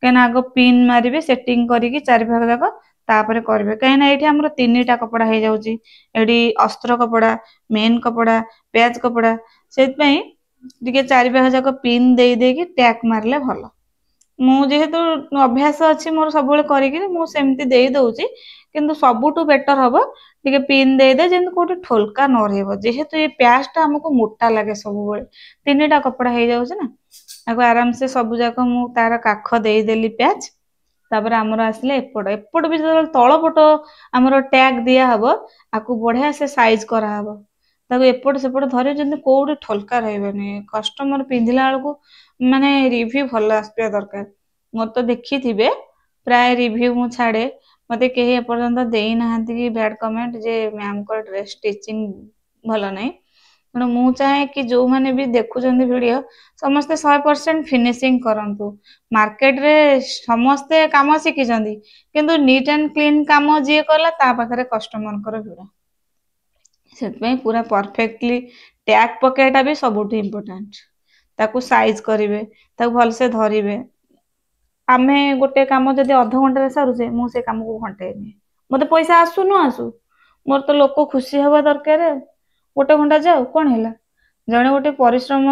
କାହିଁକିନା ଆଗ ପିନ୍ ମାରିବେ ସେଟିଂ କରିକି 4 ଭାଗ ଯାକ, ତାପରେ କରିବେ। କାହିଁକିନା ଏଇଠି ଆମର 3ଟା କପଡା ହେଇଯାଉଛି, ଏଠି ଅସ୍ତ୍ର କପଡା, ମେନ୍ କପଡା, ପ୍ୟାଚ୍ କପଡା। ସେଥିପାଇଁ ଟିକେ 4 ଭାଗ ଯାକ ପିନ୍ ଦେଇକି ଟ୍ୟାଗ ମାରିଲେ ଭଲ। ମୁଁ ଯେହେତୁ ଅଭ୍ୟାସ ଅଛି ମୋର ସବୁବେଳେ କରିକି, ମୁଁ ସେମିତି ଦେଇ ଦଉଛି। କିନ୍ତୁ ସବୁଠୁ ବେଟର ହବ ଟିକେ ପିନ୍ ଦେଇଦେ, ଯେମିତି କୋଉଠି ଠୋଲକା ନ ରହିବ। ଯେହେତୁ ଏ ପ୍ୟାଚ୍ ଟା ଆମକୁ ମୋଟା ଲାଗେ, ସବୁବେଳେ 3ଟା କପଡା ହେଇଯାଉଛି ନା, ତାକୁ ଆରାମସେ ସବୁ ଯାକ ମୁଁ ତାର କାଖ ଦେଇଦେଲି ପ୍ୟାଚ୍। ତାପରେ ଆମର ଆସିଲେ ଏପଟ ବି ଯେତେବେଳେ ତଳ ପଟ ଆମର ଟ୍ୟାଗ ଦିଆହବ, ଆକୁ ବଢିଆ ସେ ସାଇଜ କରାହବ। ତାକୁ ଏପଟ ସେପଟ ଧରିବ ଯେମିତି କୋଉଠି ଠୋଲକା ରହିବନି। କଷ୍ଟମର ପିନ୍ଧିଲା ବେଳକୁ ମାନେ ରିଭ୍ୟୁ ଭଲ ଆସିବା ଦରକାର। ମୋର ତ ଦେଖିଥିବେ ପ୍ରାୟ ରିଭ୍ୟୁ ମୁଁ ଛାଡେ, ମତେ କେହି ଏପର୍ଯ୍ୟନ୍ତ ଦେଇନାହାନ୍ତି କି ବ୍ୟାଡ କମେଣ୍ଟ ଯେ ମ୍ୟାମଙ୍କ ଡ୍ରେସ ଷ୍ଟିଚିଂ ଭଲ ନାହିଁ। ତେଣୁ ମୁଁ ଚାହେଁ କି ଯୋଉମାନେ ବି ଦେଖୁଛନ୍ତି ଭିଡିଓ, ସମସ୍ତେ 100% ଫିନିସିଂ କରନ୍ତୁ। ମାର୍କେଟରେ ସମସ୍ତେ କାମ ଶିଖିଛନ୍ତି, କିନ୍ତୁ ନିଟ୍ ଆଣ୍ଡ କ୍ଲିନ୍ କାମ ଯିଏ କଲା ତା ପାଖରେ କଷ୍ଟମରଙ୍କର ଭିଡ। ସେଥିପାଇଁ ପୁରା ପରଫେକ୍ଟଲି ଟ୍ୟାଗ ପକେଇଟା ବି ସବୁଠୁ ଇମ୍ପୋର୍ଟାଣ୍ଟ। ତାକୁ ସାଇଜ କରିବେ, ତାକୁ ଭଲସେ ଧରିବେ। ଆମେ ଗୋଟେ କାମ ଯଦି ଅଧଘଣ୍ଟାରେ ସାରୁଛେ, ମୁଁ ସେ କାମକୁ ଘଣ୍ଟାଏ ନିଏ। ମତେ ପଇସା ଆସୁ ନ ଆସୁ, ମୋର ତ ଲୋକ ଖୁସି ହବା ଦରକାର। 1 ଘଣ୍ଟା ଯାଉ କଣ ହେଲା, ଜଣେ ଗୋଟେ ପରିଶ୍ରମ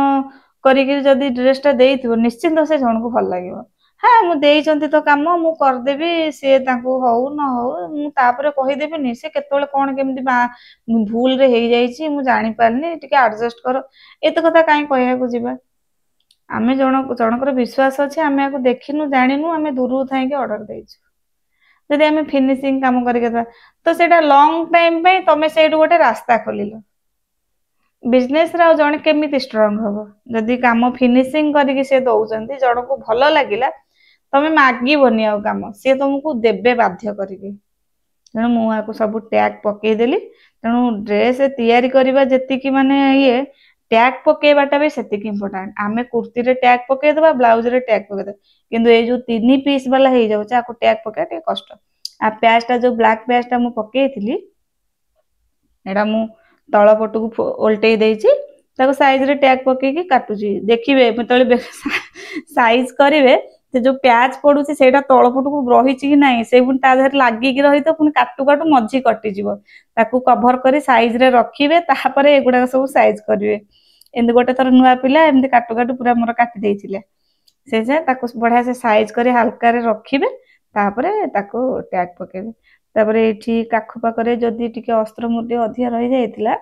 କରିକି ଯଦି ଡ୍ରେସ ଟା ଦେଇଥିବ, ନିଶ୍ଚିନ୍ତ ସେ ଜଣକୁ ଭଲ ଲାଗିବ। ହଁ ମୁଁ ଦେଇଛନ୍ତି ତ କାମ, ମୁଁ କରିଦେବି, ସିଏ ତାଙ୍କୁ ହଉ ନ ହଉ ମୁଁ ତାପରେ କହିଦେବିନି ସେ କେତେବେଳେ କଣ କେମିତି ଭୁଲରେ ହେଇଯାଇଛି, ମୁଁ ଜାଣିପାରିନି, ଟିକେ ଆଡଜଷ୍ଟ କର, ଏତେ କଥା କାହିଁ କହିବାକୁ ଯିବା। आमे जनकर विश्वास अच्छे आम या देखिनु जानिनु आम दूर थी ऑर्डर देचु जदि आम फिनिशिंग काम कर तो सेटा लॉन्ग टाइम पे तुम से गोटे रास्ता खोल बिजनेस रे जड़े केमी स्ट्रांग हम जदि कम फिनिशिंग करके सी दौरान जन को भल लगे तुम मागबनी आ कम सी तुमको देवे बाध्य करके तेणु मुझे सब टैग पकईदेली तेणु ड्रेस तैयारी करवा जी माने ये टैग पकेबाटा भी से इम्पोर्टाट आम कुर्ती रे टैग पकईदे ब्लाउज रे टैग पकईदे किंतु ये जो 3 पीस वाला हो जाऊे आपको टैग पकड़ा कष्ट आ प्याजटा जो ब्लैक प्याजटा मु पकईली एटा मु तल पटू ओल्टे देची साइज रे टैग पकईकी काटुची देखिए जो साइज करेंगे से जो प्याज पड़ू से तल पटू रही कि ना से पुणी लगिकी रही तो पुणी काटू काटू मझी कटिज कभर कर साइज रे रखिए तापर एगुड़ा सब साइज करेंगे एमती गोटे थर नुआ पिला एमती काटू काटू पूरा मोर काटी से बढ़िया से साइज कर हल्का रखिए तापर टैग पकेबे तापर ये काख पाखे जदि टी अस्त्र मूर्ति अधिका रही जाइए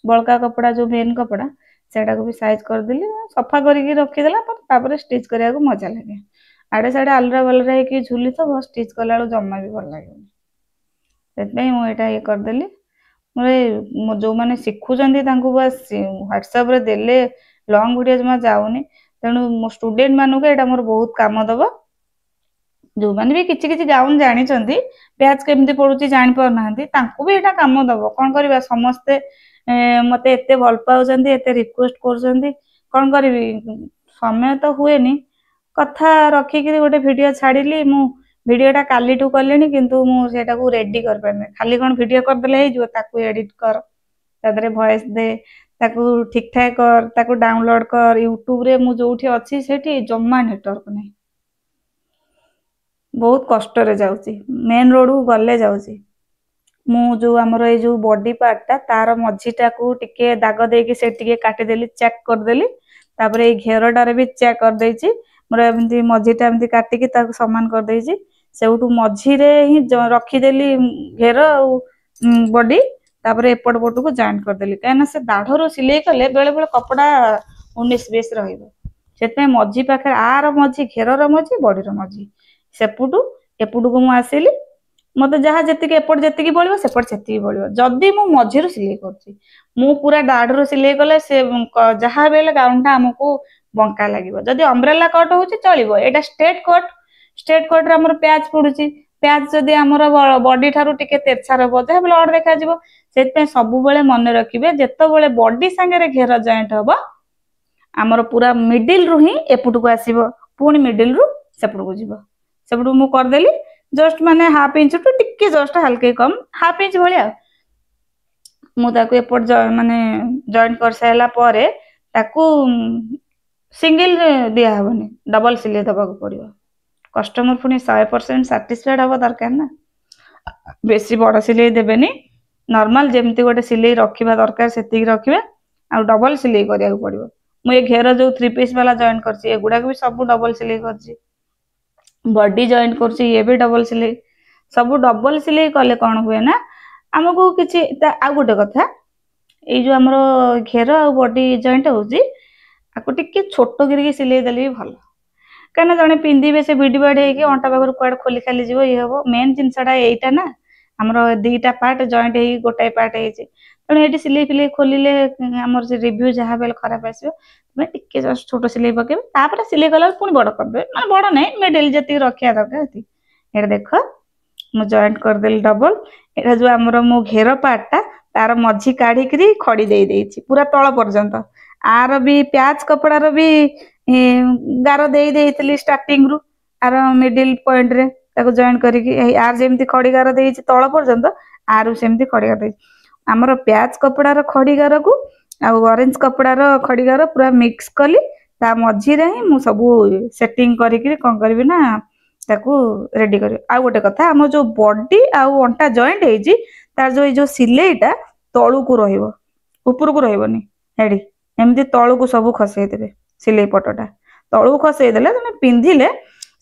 बड़का कपड़ा जो मेन कपड़ा सेटा को भी साइज करदेली सफा करके रखीदेला तापर स्टिच करने को मजा लगे आड़े साड़े आलरा बलरा हो झुली तो स्टिच कला जमा भी भल लगे से मुझे ये करदेली मोर जो मैंने शिखुंट बस व्हाट्सएप रे देले लॉन्ग वीडियो जमा जाऊनी तेणु मो स्टूडेंट मानक यहाँ मोर बहुत काम दब जो मैंने भी किसी किसी गाउन जानी प्याज केमती पड़ुची जानी पार ना भी यहाँ कम दब कौन करवा समस्ते मत एत भल पाँच एत रिक्वेस्ट कौन करी समय तो हुए कथा रखिकी गोटे वीडियो छाड़ी मु वीडियोटा कालीठू कले किंतु मुझे रेडी कर पारे खाली कौन वीडियो करदे एडिट कर तादरे वॉइस दे ठीक ठाक कर डाउनलोड कर यूट्यूब रे मु जो अच्छी से जमा नेटवर्क नहीं बहुत कष्ट रे जाउची मेन रोड को गले जाउची मु जो आमर ये जो बॉडी पार्टा तार मझीटा को टिके दाग देकी से टिके काटिदेली चेक करदेली तापर ये घेरटारे भी चेक कर देची मोर एमती मझीटा एमती काटिकी ताको समान कर देची सेउटू मझीरे ही रखीदेली घेर बॉडी तापर एपट पट को जॉइंट करदेली कहीं से दाढ़ सिलाई कले बेले बेले कपड़ा 19-20 रहिबो सेतमे मझी पाखे आर मझी घेरर मझी बॉडीर मझी सेपुटू एपुटू को मु आसिली मत जहाँ जी एपट जी बढ़ सेपट से बढ़ जदि मु मझीर सिलाई कर पूरा दाढ़ सिलाई कले से जहाँ बेले गाउनटा आमको बंका लगे जदि अम्ब्रेला कट हो चलो यहाँ स्ट्रेट कट रे आमर प्याज पड़ुची प्याज जदि आमर बॉडी ठारू टिके तेरछा रहा जहाँ ब्लड देखा से सब मन रखिए जिते बॉडी सांगे घेर जॉइंट हम आमर पूरा मिडिल रु ही एपट को आसब पुणी मिडिल रु सेपट को जीव सेपट मु करदेली जस्ट माने हाफ इंच टू टिके जस्ट हल्के कम हाफ इंच भाया मुझे एपट माने जॉइंट कर सारा पर सिंगल दिहबनी डबल सिलाई दबाक पड़ो कस्टमर पुणी 100% साटिस्फाइड हम दरकार ना बेसी बड़ सिलाई देवेनि नॉर्मल जमती गोटे सिलाई रखा दरकार से रखिए आ डबल सिलाई करा पड़ो मुझे घेर जो 3 पीस वाला जॉइंट करगुड़ा भी सब डबल सिलाई कर बॉडी जॉइंट कर ये भी डबल सिलाई सब डबल सिलाई कले कौन हुए ना आमको किसी आ गोटे कथा ये जो आमर घेर आ बॉडी जॉइंट होची आपको टिके छोट कर सिलाई देले भी भल कहीं जड़े पिंधे से भिडी बाड़ी होगी अंटा पाखर कुआड़ खोली खाली जीव ये हम मेन जिनसा यहीटा ना आमर 2टा पार्ट जॉइंट हो गोटाए पार्ट होती तेणु ये सिलाई फिलाई खोलिले आमर से रिव्यू जहाँ भी खराब आसो टिके जस्ट छोट सिलाई पकेबे तापर सिलाई कला पुणी बड़ करदे मैं बड़ नहीं मिडिल जी रखा दरकार ये देख मु जॉइंट करदेली डबल ये जो आमर मो घेर पार्टा तार मझी काढ़ी खड़ी दे देछि पूरा तल पर्यंत आर भी प्याज कपड़ार भी गार दे स्टार्टिंग रु आर मिडिल पॉइंट रे ताको जॉइंट करिकी आर जेमती खड़ी गार देछि तल पर्यंत आर सेमती खड़ी गार देछि आमर प्याज कपड़ार खड़ी गार को आ ऑरेंज कपड़ार खड़ी गार पूरा मिक्स कली ता मझी रे ही मु सब सेटिंग करिकी कोन करबी ना ताको रेडी कर आ गोटे कथा आम जो बॉडी आ अंटा जॉइंट होइछि तार जो सिलेईटा तळु को रहइबो ऊपर को रहइबोनी हेडी एमती तळु को सब खसई देबे सिलाई पटटा तळु खसई देले तने पिंधिले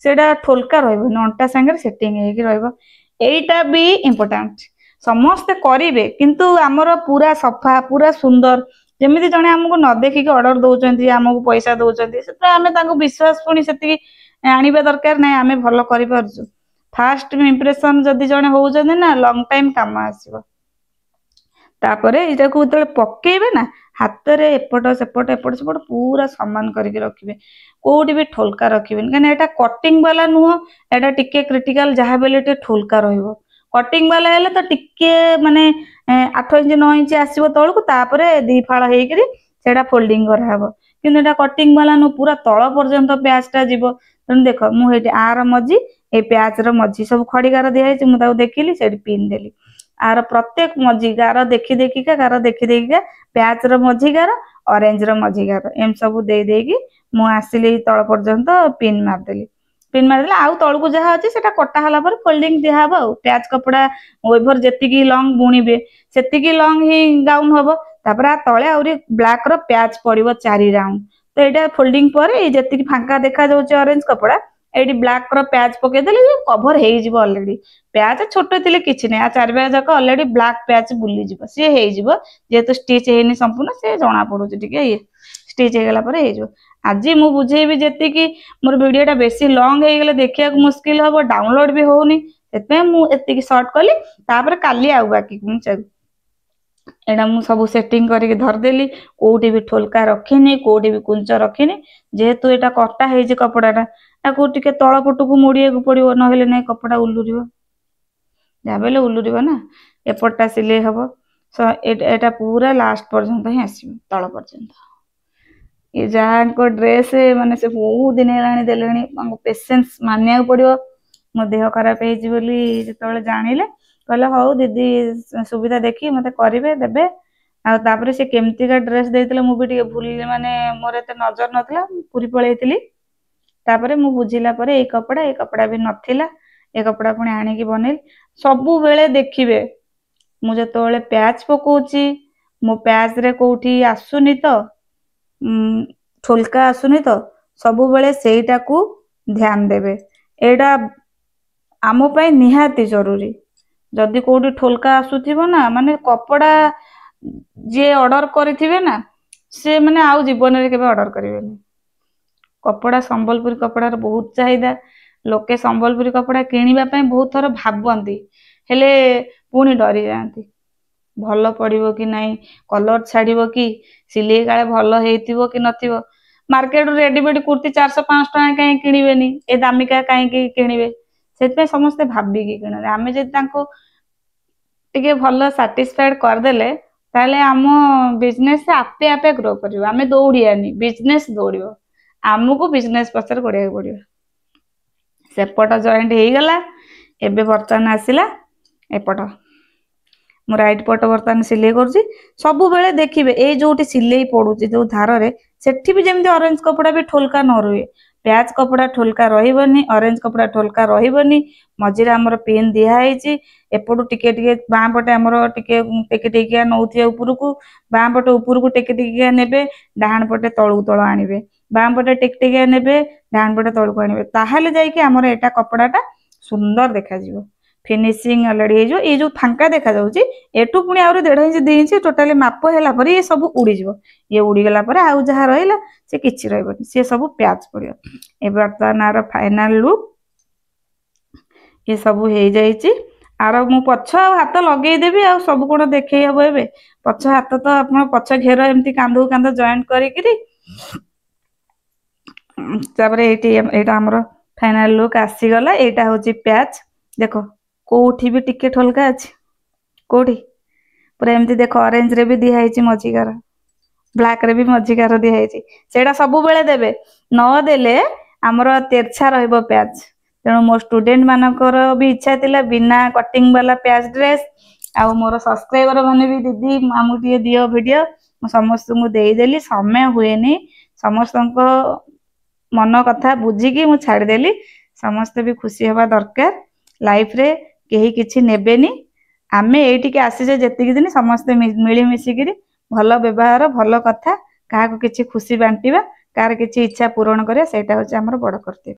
सेटा ठोलका रहइबो अंटा संगे सेटिंग हेकी रहइबो एटा भी इम्पोर्टेंट समस्त करिवे किंतु आमर पूरा सफा पूरा सुंदर ଯେମିତି ଜଣେ ଆମକୁ ନ ଦେଖିକି ଅର୍ଡର ଦଉଛନ୍ତି, ଆମକୁ ପଇସା ଦଉଛନ୍ତି, ସେଥିପାଇଁ ଆମେ ତାଙ୍କୁ ବିଶ୍ୱାସ ପୁଣି ସେତିକି ଆଣିବା ଦରକାର ନାହିଁ ଆମେ ଭଲ କରିପାରୁଛୁ। ଫାଷ୍ଟ ଇମ୍ପ୍ରେସନ ଯଦି ଜଣେ ହଉଛନ୍ତି ନା ଲଙ୍ଗ ଟାଇମ କାମ ଆସିବ। ତାପରେ ଏଇଟାକୁ ଯେତେବେଳେ ପକେଇବେ ନା ହାତରେ ଏପଟ ସେପଟ ପୁରା ସମାନ କରିକି ରଖିବେ, କୋଉଠି ବି ଠୋଲକା ରଖିବେନି, କାହିଁକିନା ଏଇଟା କଟିଂ ବାଲା ନୁହଁ, ଏଇଟା ଟିକେ କ୍ରିଟିକାଲ, ଯାହା ବି ହେଲେ ଟିକେ ଠୋଲକା ରହିବ। କଟିଂ ବାଲା ହେଲେ ତ ଟିକେ ମାନେ 8 ଇଞ୍ଚ 9 ଇଞ୍ଚ ଆସିବ ତଳକୁ, ତାପରେ 2 ଫାଳ ହେଇକିରି ସେଇଟା ଫୋଲ୍ଡିଂ କରାହବ। କିନ୍ତୁ ଏଇଟା କଟିଂ ବାଲା ନୁହଁ, ପୁରା ତଳ ପର୍ଯ୍ୟନ୍ତ ପ୍ୟାଚ୍ ଟା ଯିବ। ତେଣୁ ଦେଖ ମୁଁ ଏଇଠି ଆର ମଝି ଏଇ ପ୍ୟାଚ୍ ର ମଝି ସବୁ ଖଡି ଗାର ଦିଆହେଇଛି, ମୁଁ ତାକୁ ଦେଖିଲି ସେଇଠି ପିନ୍ ଦେଲି। ଆର ପ୍ରତ୍ୟେକ ମଝି ଗାର ଦେଖି ଦେଖିକା ପ୍ୟାଚ୍ ର ମଝି ଗାର, ଅରେଞ୍ଜ ର ମଝି ଗାର, ଏମିତି ସବୁ ଦେଇକି ମୁଁ ଆସିଲି ତଳ ପର୍ଯ୍ୟନ୍ତ ପିନ୍ ମାରିଦେଲି। ପିନ୍ ମାରିଦେଲେ ଆଉ ତଳକୁ ଯାହା ଅଛି ସେଟା କଟା ହେଲା ପରେ ଫୋଲ୍ଡିଂ ଦିଆହବ। ଆଉ ପ୍ୟାଚ୍ କପଡା ଓଭର ଯେତିକି ଲଙ୍ଗ ବୁଣିବେ ସେତିକି ଲଙ୍ଗ ହିଁ ଗାଉନ ହବ। ତାପରେ ଆ ତଳେ ଆହୁରି ବ୍ଲାକ ର ପ୍ୟାଚ୍ ପଡିବ 4 ରାଉଣ୍ଡ। ତ ଏଇଟା ଫୋଲ୍ଡିଂ ପରେ ଯେତିକି ଫାଙ୍କା ଦେଖା ଯାଉଛି ଅରେଞ୍ଜ କପଡା, ଏଇଠି ବ୍ଲାକ ର ପ୍ୟାଚ୍ ପକେଇଦେଲେ କଭର ହେଇଯିବ ଅଲରେଡି। ପ୍ୟାଚ୍ ଛୋଟ ଥିଲେ କିଛି ନାହିଁ, ଆ 4 ଯାକ ଅଲରେଡି ବ୍ଲାକ ପ୍ୟାଚ୍ ବୁଲିଯିବ, ସିଏ ହେଇଯିବ। ଯେହେତୁ ଷ୍ଟିଚ୍ ହେଇନି ସମ୍ପୂର୍ଣ୍ଣ, ସେ ଜଣା ପଡୁଛି ଟିକେ ଇଏ ଷ୍ଟିଚ୍ ହେଇଗଲା ପରେ ହେଇଯିବ। ଆଜି ମୁଁ ବୁଝେଇବି ଯେତିକି, ମୋର ଭିଡିଓ ଟା ବେଶୀ ଲଙ୍ଗ ହେଇଗଲେ ଦେଖିବାକୁ ମୁସ୍କିଲ ହବ, ଡାଉନଲୋଡ ବି ହଉନି, ସେଥିପାଇଁ ମୁଁ ଏତିକି ସର୍ଟ କଲି। ତାପରେ କାଲି ଆଉ ବାକି ଏଇଟା ମୁଁ ସବୁ ସେଟିଂ କରିକି ଧରିଦେଲି, କୋଉଠି ବି ଠୋଲକା ରଖିନି, କୋଉଠି ବି କୁଞ୍ଚ ରଖିନି। ଯେହେତୁ ଏଇଟା କଟା ହେଇଛି କପଡାଟା, ତାକୁ ଟିକେ ତଳ ପଟକୁ ମୋଡିବାକୁ ପଡିବ, ନହେଲେ ନାଇଁ କପଡା ଉଲୁରିବ, ଯାହା ବେଲେ ଉଲୁରିବ ନା। ଏପଟଟା ସିଲେଇ ହବ, ଏଟା ପୁରା ଲାଷ୍ଟ ପର୍ଯ୍ୟନ୍ତ ହିଁ ଆସିବ, ତଳ ପର୍ଯ୍ୟନ୍ତ। ଏ ଯାହାଙ୍କ ଡ୍ରେସ୍ ମାନେ ସେ ବହୁତ ଦିନ ହେଲାଣି ଦେଲେଣି, ତାଙ୍କୁ ପେସେନ୍ସ ମାନିବାକୁ ପଡିବ। ମୋ ଦେହ ଖରାପ ହେଇଛି ବୋଲି ଯେତେବେଳେ ଜାଣିଲେ, କହିଲେ ହଉ ଦିଦି ସୁବିଧା ଦେଖି ମତେ କରିବେ ଦେବେ। ଆଉ ତାପରେ ସେ କେମିତିକା ଡ୍ରେସ୍ ଦେଇଥିଲେ ମୁଁ ବି ଟିକେ ଭୁଲି, ମାନେ ମୋର ଏତେ ନଜର ନଥିଲା, ପୁରୀ ପଳେଇଥିଲି। ତାପରେ ମୁଁ ବୁଝିଲା ପରେ ଏଇ କପଡା ବି ନଥିଲା, ଏ କପଡା ପୁଣି ଆଣିକି ବନେଇଲି। ସବୁବେଳେ ଦେଖିବେ, ମୁଁ ଯେତେବେଳେ ପ୍ୟାଚ୍ ପକଉଛି, ମୋ ପ୍ୟାଚ୍ ରେ କୋଉଠି ଆସୁନି ତ ଠୋଲକା ଆସୁନି ତ, ସବୁବେଳେ ସେଇଟାକୁ ଧ୍ୟାନ ଦେବେ। ଏଇଟା ଆମ ପାଇଁ ନିହାତି ଜରୁରୀ। ଯଦି କୋଉଠି ଠୋଲକା ଆସୁଥିବ ନା, ମାନେ କପଡା ଯିଏ ଅର୍ଡର କରିଥିବେ ନା, ସେ ମାନେ ଆଉ ଜୀବନରେ କେବେ ଅର୍ଡର କରିବେନି। କପଡା ସମ୍ବଲପୁରୀ କପଡାର ବହୁତ ଚାହିଦା, ଲୋକେ ସମ୍ବଲପୁରୀ କପଡା କିଣିବା ପାଇଁ ବହୁତ ଥର ଭାବନ୍ତି, ହେଲେ ପୁଣି ଡରି ଯାଆନ୍ତି, ଭଲ ପଡିବ କି ନାହିଁ, କଲର ଛାଡିବ କି, ସିଲେଇ କାଳେ ଭଲ ହେଇଥିବ କି ନଥିବ। ମାର୍କେଟରୁ ରେଡିମେଡ କୁର୍ତ୍ତି 400-500 ଟଙ୍କା କାହିଁ କିଣିବେନି, ଏ ଦାମିକା କାହିଁକି କିଣିବେ? ସେଥିପାଇଁ ସମସ୍ତେ ଭାବିକି କିଣନ୍ତି। ଆମେ ଯଦି ତାଙ୍କୁ ଟିକେ ଭଲ ସାଟିସ୍ଫାଏଡ୍ କରିଦେଲେ, ତାହେଲେ ଆମ ବିଜନେସ୍ ଆପେ ଆପେ ଗ୍ରୋ କରିବ। ଆମେ ଦୌଡ଼ିବାନି, ବିଜନେସ୍ ଦୌଡ଼ିବ, ଆମକୁ ବିଜନେସ୍ ପଛରେ ଗୋଡେଇବାକୁ ପଡିବ। ସେପଟ ଜଏଣ୍ଟ ହେଇଗଲା, ଏବେ ବର୍ତ୍ତମାନ ଆସିଲା ଏପଟ। ମୁଁ ରାଇଟ୍ ପଟ ବର୍ତ୍ତମାନ ସିଲେଇ କରୁଛି। ସବୁବେଳେ ଦେଖିବେ ଏଇ ଯୋଉଠି ସିଲେଇ ପଡୁଛି ଯୋଉ ଧାରରେ, ସେଠି ବି ଯେମିତି ଅରେଞ୍ଜ କପଡା ବି ଠୋଲକା ନ ରୁହେ। ପ୍ୟାଚ୍ କପଡା ଠୋଲକା ରହିବନି, ଅରେଞ୍ଜ କପଡା ଠୋଲକା ରହିବନି। ମଝିରେ ଆମର ପିନ୍ ଦିଆ ହେଇଛି, ଏପଟୁ ଟିକେ ଟିକେ ବାଁ ପଟେ ଆମର ଟିକେ ଟେକି ଟେକିଆ ନଉଥିବେ ଉପରକୁ, ବାଁ ପଟେ ଉପରକୁ ଟେକି ଟେକିଆ ନେବେ, ଡାହାଣ ପଟେ ତଳକୁ ତଳ ଆଣିବେ, ବାଁ ପଟେ ଟେକି ଟେକିଆ ନେବେ, ଡାହାଣ ପଟେ ତଳକୁ ଆଣିବେ। ତାହେଲେ ଯାଇକି ଆମର ଏଇଟା କପଡାଟା ସୁନ୍ଦର ଦେଖାଯିବ, ଫିନିସିଂ ଅଲରେଡି ହେଇଯିବ। ଏଇ ଯୋଉ ଫାଙ୍କା ଦେଖାଯାଉଛି, ଏଠୁ ପୁଣି ଆହୁରି 1.5 ଇଞ୍ଚ 2 ଇଞ୍ଚ ଟୋଟାଲି ମାପ ହେଲା ପରେ ଇଏ ସବୁ ଉଡିଯିବ। ଇଏ ଉଡିଗଲା ପରେ ଆଉ ଯାହା ରହିଲା ସେ କିଛି ରହିବନି, ସିଏ ସବୁ ପ୍ୟାଚ୍ ପଡିବ। ଏବେ ବର୍ତ୍ତମାନ ଆର ଫାଇନାଲ ଲୁକ୍ ଏ ସବୁ ହେଇଯାଇଛି। ଆର ମୁଁ ପଛ ଆଉ ହାତ ଲଗେଇଦେବି, ଆଉ ସବୁ କଣ ଦେଖେଇ ହବ ଏବେ? ପଛ ହାତ ତ ଆପଣ ପଛ ଘେର ଏମିତି କାନ୍ଧକୁ କାନ୍ଧ ଜଏଣ୍ଟ କରିକିରି, ତାପରେ ଏଇଟା ଆମର ଫାଇନାଲ ଲୁକ୍ ଆସିଗଲା। ଏଇଟା ହଉଛି ପ୍ୟାଚ୍, ଦେଖ କୋଉଠି ବି ଟିକେ ଠୋଲକା ଅଛି, କୋଉଠି ପୁରା ଏମିତି ଦେଖ, ଅରେଞ୍ଜ ରେ ବି ଦିଆ ହେଇଛି ମଝିଗାର, ବ୍ଲାକ ରେ ବି ମଝିଗାର ଦିଆ ହେଇଛି। ସେଇଟା ସବୁବେଳେ ଦେବେ, ନଦେଲେ ଆମର ତେର୍ଛା ରହିବ ପ୍ୟାଚ୍। ତେଣୁ ମୋ ଷ୍ଟୁଡେଣ୍ଟ ମାନଙ୍କର ବି ଇଚ୍ଛା ଥିଲା ବିନା କଟିଂ ବାଲା ପ୍ୟାଚ୍ ଡ୍ରେସ୍, ଆଉ ମୋର ସବସ୍କ୍ରାଇବର ମାନେ ବି ଦିଦି ଆମକୁ ଟିକେ ଦିଅ ଭିଡିଓ, ମୁଁ ସମସ୍ତଙ୍କୁ ଦେଇଦେଲି। ସମୟ ହୁଏନି, ସମସ୍ତଙ୍କ ମନ କଥା ବୁଝିକି ମୁଁ ଛାଡିଦେଲି। ସମସ୍ତେ ବି ଖୁସି ହେବା ଦରକାର, ଲାଇଫରେ କେହି କିଛି ନେବେନି। ଆମେ ଏଇଠିକି ଆସିଛେ ଯେତିକି ଦିନ, ସମସ୍ତେ ମିଳିମିଶିକିରି ଭଲ ବ୍ୟବହାର, ଭଲ କଥା, କାହାକୁ କିଛି ଖୁସି ବାଣ୍ଟିବା, କାହାର କିଛି ଇଚ୍ଛା ପୂରଣ କରିବା, ସେଇଟା ହଉଛି ଆମର ବଡ କର୍ତ୍ତବ୍ୟ।